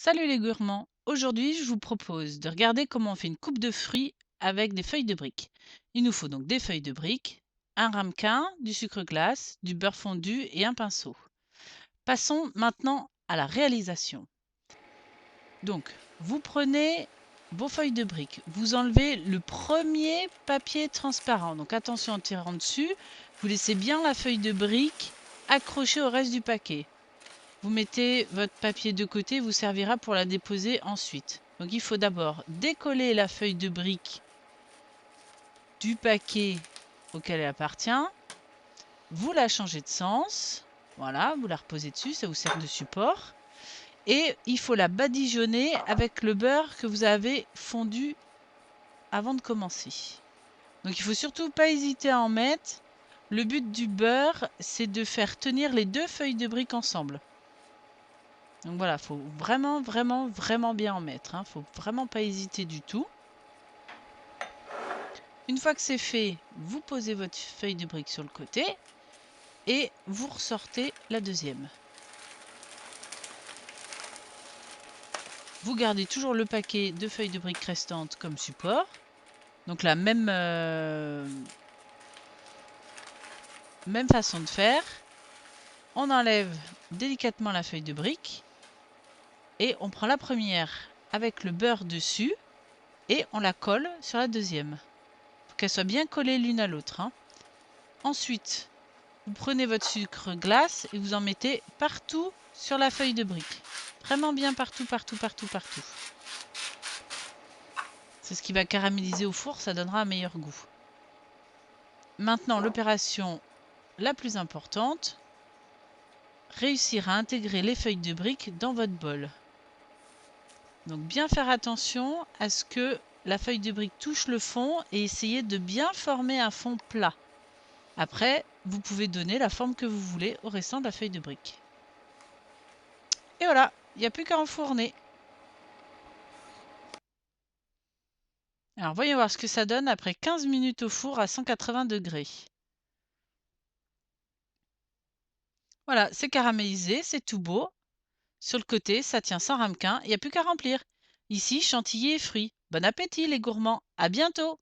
Salut les gourmands! Aujourd'hui, je vous propose de regarder comment on fait une coupe de fruits avec des feuilles de briques. Il nous faut donc des feuilles de briques, un ramequin, du sucre glace, du beurre fondu et un pinceau. Passons maintenant à la réalisation. Donc, vous prenez vos feuilles de briques, vous enlevez le premier papier transparent. Donc attention en tirant dessus, vous laissez bien la feuille de brique accrochée au reste du paquet. Vous mettez votre papier de côté, vous servira pour la déposer ensuite. Donc il faut d'abord décoller la feuille de brique du paquet auquel elle appartient. Vous la changez de sens. Voilà, vous la reposez dessus, ça vous sert de support. Et il faut la badigeonner avec le beurre que vous avez fondu avant de commencer. Donc il ne faut surtout pas hésiter à en mettre. Le but du beurre, c'est de faire tenir les deux feuilles de brique ensemble. Donc voilà, faut vraiment, vraiment, vraiment bien en mettre. Faut vraiment pas hésiter du tout. Une fois que c'est fait, vous posez votre feuille de brique sur le côté et vous ressortez la deuxième. Vous gardez toujours le paquet de feuilles de briques restantes comme support. Donc la même façon de faire. On enlève délicatement la feuille de brique et on prend la première avec le beurre dessus et on la colle sur la deuxième. Faut qu'elle soit bien collée l'une à l'autre. Ensuite, vous prenez votre sucre glace et vous en mettez partout sur la feuille de brique. Vraiment bien partout, partout, partout, partout. C'est ce qui va caraméliser au four, ça donnera un meilleur goût. Maintenant, l'opération la plus importante, réussir à intégrer les feuilles de brique dans votre bol. Donc bien faire attention à ce que la feuille de brique touche le fond et essayer de bien former un fond plat. Après, vous pouvez donner la forme que vous voulez au restant de la feuille de brique. Et voilà, il n'y a plus qu'à enfourner. Alors voyons voir ce que ça donne après 15 minutes au four à 180 degrés. Voilà, c'est caramélisé, c'est tout beau. Sur le côté, ça tient sans ramequin, il n'y a plus qu'à remplir. Ici, chantilly et fruits. Bon appétit les gourmands, à bientôt!